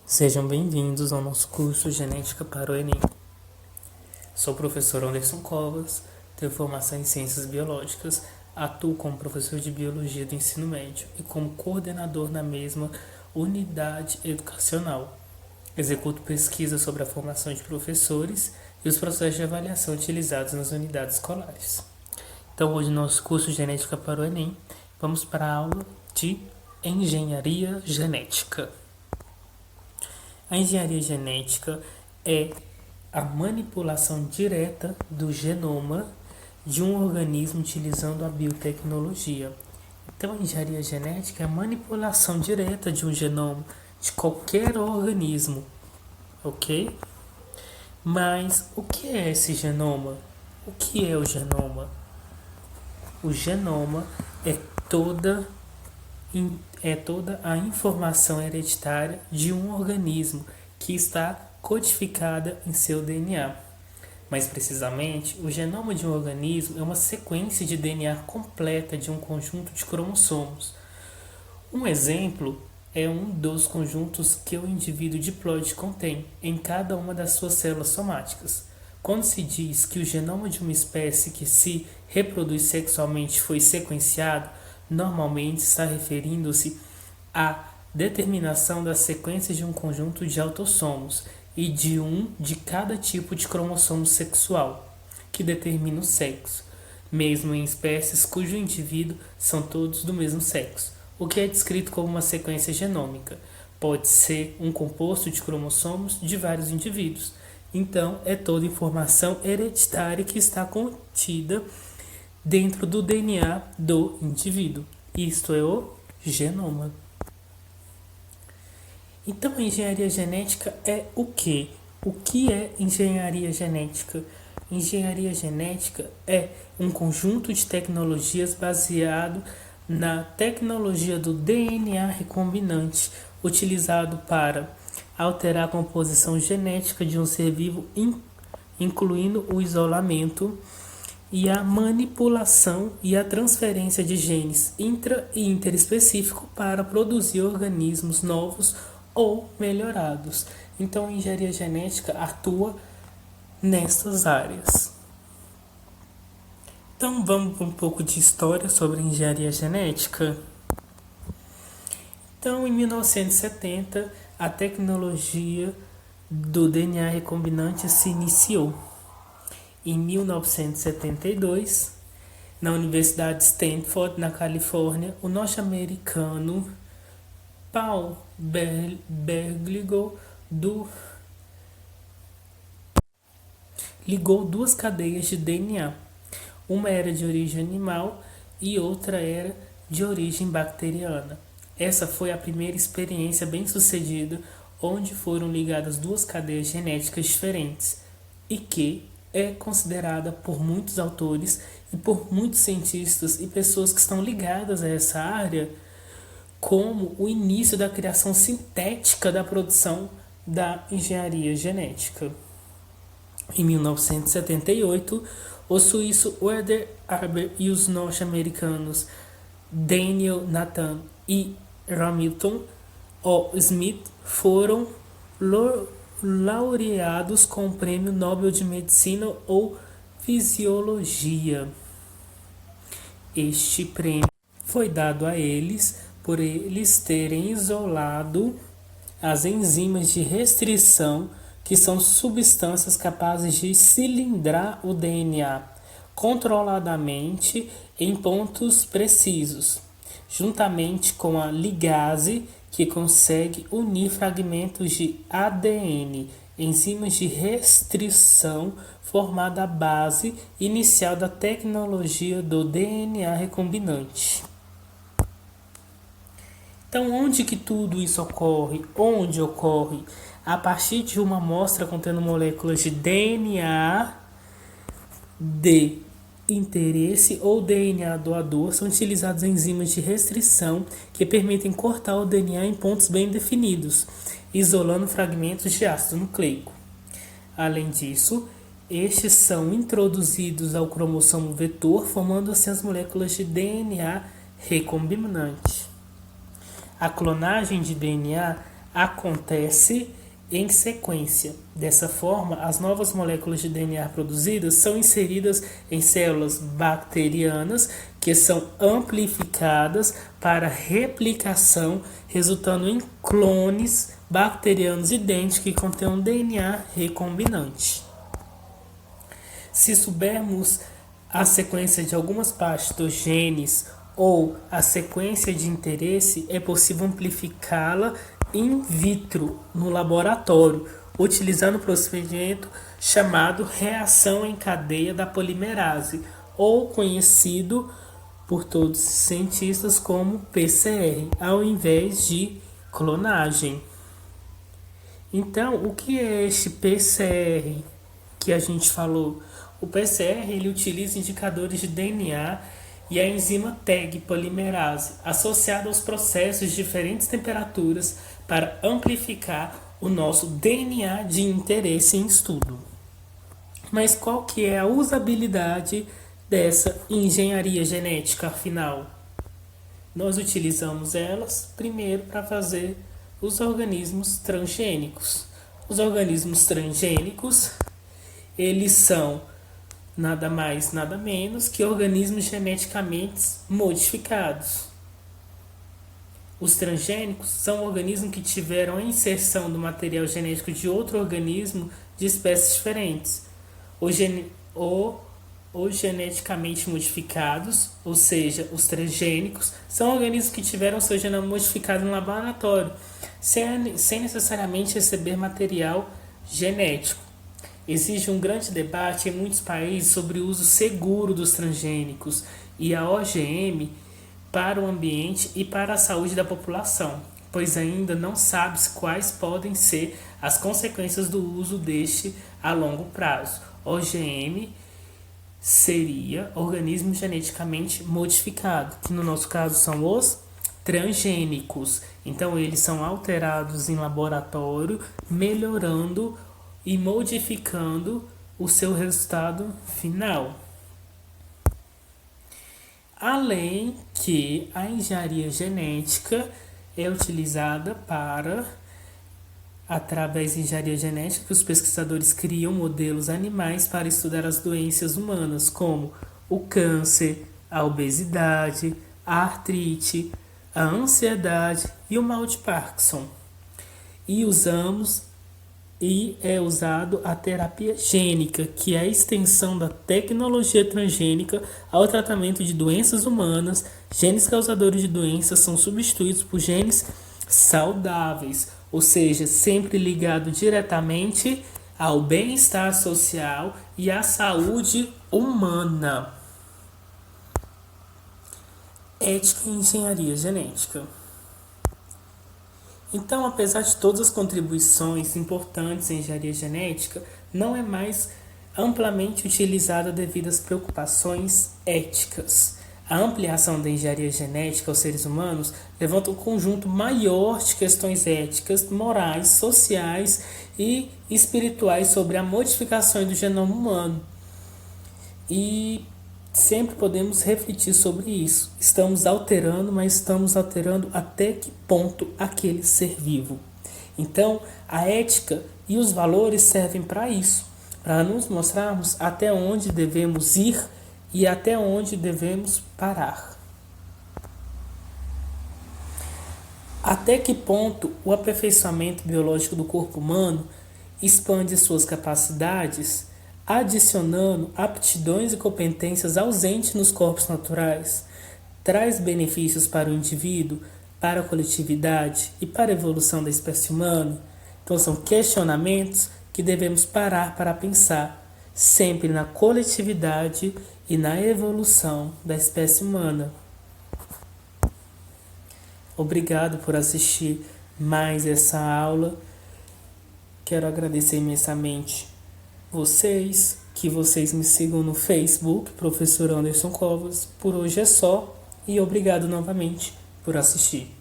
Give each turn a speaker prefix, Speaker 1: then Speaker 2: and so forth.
Speaker 1: Sejam bem-vindos ao nosso curso Genética para o Enem. Sou o professor Anderson Covas, tenho formação em Ciências Biológicas, atuo como professor de Biologia do ensino médio e como coordenador na mesma unidade educacional. Executo pesquisas sobre a formação de professores e os processos de avaliação utilizados nas unidades escolares. Então, hoje, no nosso curso Genética para o Enem, vamos para a aula de Engenharia Genética. A engenharia genética é a manipulação direta do genoma de um organismo utilizando a biotecnologia. Então, a engenharia genética é a manipulação direta de um genoma de qualquer organismo, ok? Mas o que é esse genoma? O que é o genoma? O genoma é toda a informação hereditária de um organismo que está codificada em seu DNA. Mais precisamente, o genoma de um organismo é uma sequência de DNA completa de um conjunto de cromossomos. Um exemplo é um dos conjuntos que o indivíduo diploide contém em cada uma das suas células somáticas. Quando se diz que o genoma de uma espécie que se reproduz sexualmente foi sequenciado, normalmente está referindo-se à determinação das sequências de um conjunto de autossomos e de cada tipo de cromossomo sexual, que determina o sexo, mesmo em espécies cujo indivíduo são todos do mesmo sexo, o que é descrito como uma sequência genômica. Pode ser um composto de cromossomos de vários indivíduos. Então, é toda informação hereditária que está contida dentro do DNA do indivíduo. Isto é o genoma. Então, a engenharia genética é o quê? O que é engenharia genética? Engenharia genética é um conjunto de tecnologias baseado na tecnologia do DNA recombinante, utilizado para alterar a composição genética de um ser vivo, incluindo o isolamento e a manipulação e a transferência de genes intra- e interespecífico para produzir organismos novos ou melhorados. Então, a engenharia genética atua nessas áreas. Então, vamos para um pouco de história sobre a engenharia genética. Então, em 1970, a tecnologia do DNA recombinante se iniciou. Em 1972, na Universidade de Stanford, na Califórnia, o norte-americano Paul Bergligor ligou duas cadeias de DNA. Uma era de origem animal e outra era de origem bacteriana. Essa foi a primeira experiência bem-sucedida onde foram ligadas duas cadeias genéticas diferentes e que é considerada por muitos autores e por muitos cientistas e pessoas que estão ligadas a essa área como o início da criação sintética da produção da engenharia genética. Em 1978, o suíço Werner Haber e os norte-americanos Daniel Nathan e Hamilton O. Smith foram laureados com o Prêmio Nobel de Medicina ou Fisiologia. Este prêmio foi dado a eles por eles terem isolado as enzimas de restrição, que são substâncias capazes de cilindrar o DNA controladamente em pontos precisos, juntamente com a ligase, que consegue unir fragmentos de ADN, enzimas de restrição, formada a base inicial da tecnologia do DNA recombinante. Então, onde que tudo isso ocorre? Onde ocorre? A partir de uma amostra contendo moléculas de DNA de interesse ou DNA doador, são utilizadas enzimas de restrição que permitem cortar o DNA em pontos bem definidos, isolando fragmentos de ácido nucleico. Além disso, estes são introduzidos ao cromossomo vetor, formando assim as moléculas de DNA recombinante. A clonagem de DNA acontece em sequência. Dessa forma, as novas moléculas de DNA produzidas são inseridas em células bacterianas que são amplificadas para replicação, resultando em clones bacterianos idênticos que contêm um DNA recombinante. Se soubermos a sequência de algumas partes dos genes ou a sequência de interesse, é possível amplificá-la in vitro, no laboratório, utilizando o procedimento chamado reação em cadeia da polimerase, ou conhecido por todos os cientistas como PCR, ao invés de clonagem. Então, o que é este PCR que a gente falou? O PCR ele utiliza indicadores de DNA e a enzima TAG polimerase, associada aos processos de diferentes temperaturas para amplificar o nosso DNA de interesse em estudo. Mas qual que é a usabilidade dessa engenharia genética, afinal? Nós utilizamos elas primeiro para fazer os organismos transgênicos. Os organismos transgênicos, eles são nada mais, nada menos que organismos geneticamente modificados. Os transgênicos são organismos que tiveram a inserção do material genético de outro organismo de espécies diferentes, ou geneticamente modificados, ou seja, os transgênicos, são organismos que tiveram seu genoma modificado em laboratório, sem necessariamente receber material genético. Existe um grande debate em muitos países sobre o uso seguro dos transgênicos e a OGM para o ambiente e para a saúde da população, pois ainda não sabe-se quais podem ser as consequências do uso deste a longo prazo. OGM seria organismo geneticamente modificado, que no nosso caso são os transgênicos. Então eles são alterados em laboratório, melhorando e modificando o seu resultado final. Além que a engenharia genética é utilizada através da engenharia genética, os pesquisadores criam modelos animais para estudar as doenças humanas, como o câncer, a obesidade, a artrite, a ansiedade e o mal de Parkinson. E é usado a terapia gênica, que é a extensão da tecnologia transgênica ao tratamento de doenças humanas. Genes causadores de doenças são substituídos por genes saudáveis, ou seja, sempre ligado diretamente ao bem-estar social e à saúde humana. Ética e engenharia genética. Então, apesar de todas as contribuições importantes em engenharia genética, não é mais amplamente utilizada devido às preocupações éticas. A ampliação da engenharia genética aos seres humanos levanta um conjunto maior de questões éticas, morais, sociais e espirituais sobre a modificação do genoma humano. E sempre podemos refletir sobre isso. Estamos alterando, mas estamos alterando até que ponto aquele ser vivo. Então, a ética e os valores servem para isso, para nos mostrarmos até onde devemos ir e até onde devemos parar. Até que ponto o aperfeiçoamento biológico do corpo humano expande suas capacidades, adicionando aptidões e competências ausentes nos corpos naturais, traz benefícios para o indivíduo, para a coletividade e para a evolução da espécie humana? Então são questionamentos que devemos parar para pensar, sempre na coletividade e na evolução da espécie humana. Obrigado por assistir mais essa aula. Quero agradecer imensamente que vocês me sigam no Facebook, Professor Anderson Covas. Por hoje é só e obrigado novamente por assistir.